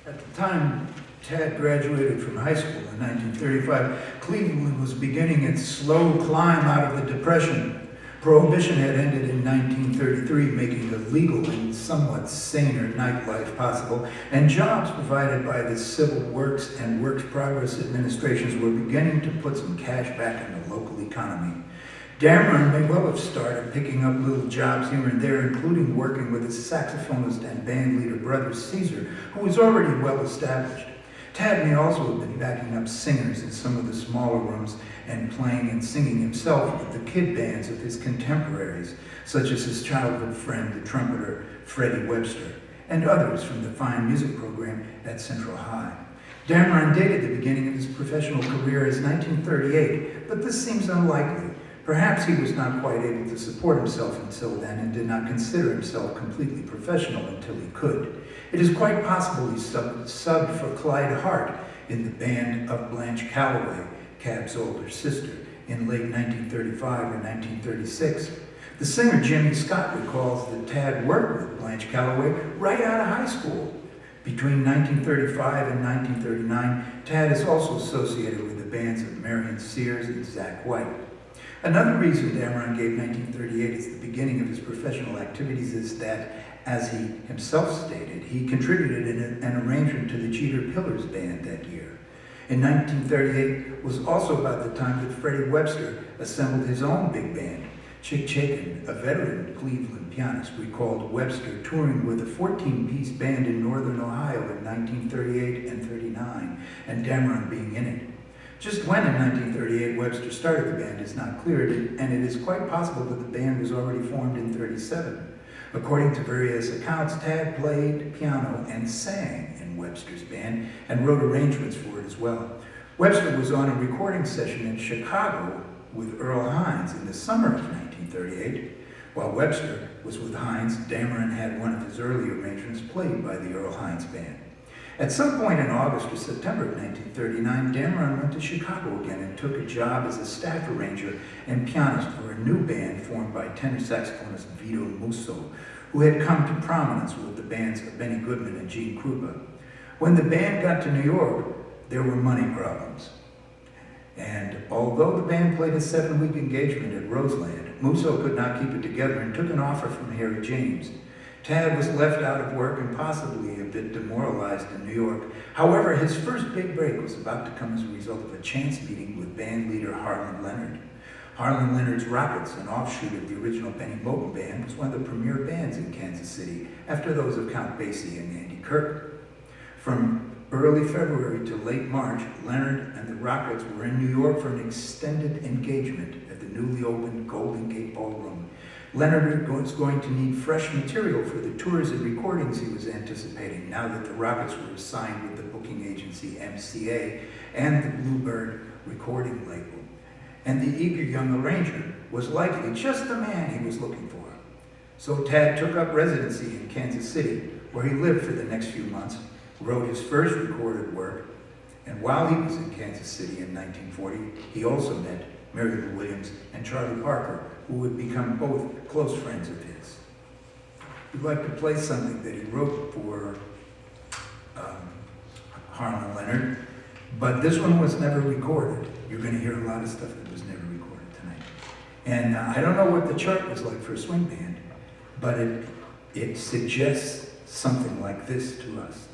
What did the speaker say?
At the time Tad graduated from high school in 1935, Cleveland was beginning its slow climb out of the Depression. Prohibition had ended in 1933, making a legal and somewhat saner nightlife possible, and jobs provided by the Civil Works and Works Progress administrations were beginning to put some cash back in the local economy. Dameron may well have started picking up little jobs here and there, including working with his saxophonist and bandleader brother Caesar, who was already well established. Tad may also have been backing up singers in some of the smaller rooms and playing and singing himself with the kid bands of his contemporaries, such as his childhood friend, the trumpeter Freddie Webster, and others from the fine music program at Central High. Dameron dated the beginning of his professional career as 1938, but this seems unlikely. Perhaps he was not quite able to support himself until then and did not consider himself completely professional until he could. It is quite possible he subbed for Clyde Hart in the band of Blanche Calloway, Cab's older sister, in late 1935 or 1936. The singer Jimmy Scott recalls that Tad worked with Blanche Calloway right out of high school. Between 1935 and 1939, Tad is also associated with the bands of Marion Sears and Zach White. Another reason Dameron gave 1938 as the beginning of his professional activities is that, as he himself stated, he contributed an arrangement to the Cheater Pillars band that year. In 1938 was also about the time that Freddie Webster assembled his own big band. Chick Chaikin, a veteran Cleveland pianist, recalled Webster touring with a 14-piece band in northern Ohio in 1938 and 39, and Dameron being in it. Just when in 1938 Webster started the band is not clear, and it is quite possible that the band was already formed in 1937. According to various accounts, Tad played piano and sang in Webster's band and wrote arrangements for it as well. Webster was on a recording session in Chicago with Earl Hines in the summer of 1938. While Webster was with Hines, Dameron had one of his early arrangements played by the Earl Hines band. At some point in August or September of 1939, Dameron went to Chicago again and took a job as a staff arranger and pianist for a new band formed by tenor saxophonist Vito Musso, who had come to prominence with the bands of Benny Goodman and Gene Krupa. When the band got to New York, there were money problems. And although the band played a 7-week engagement at Roseland, Musso could not keep it together and took an offer from Harry James. Tad was left out of work and possibly a bit demoralized in New York. However, his first big break was about to come as a result of a chance meeting with band leader Harlan Leonard. Harlan Leonard's Rockets, an offshoot of the original Benny Moten band, was one of the premier bands in Kansas City, after those of Count Basie and Andy Kirk. From early February to late March, Leonard and the Rockets were in New York for an extended engagement at the newly opened Golden Gate Ballroom. Leonard was going to need fresh material for the tours and recordings he was anticipating now that the Rockets were signed with the booking agency MCA and the Bluebird recording label. And the eager young arranger was likely just the man he was looking for. So Tad took up residency in Kansas City, where he lived for the next few months, wrote his first recorded work, and while he was in Kansas City in 1940, he also met Mary Lou Williams and Charlie Parker, who would become both close friends of his. We'd like to play something that he wrote for Harlan Leonard, but this one was never recorded. You're going to hear a lot of stuff that was never recorded tonight. And I don't know what the chart was like for a swing band, but it suggests something like this to us.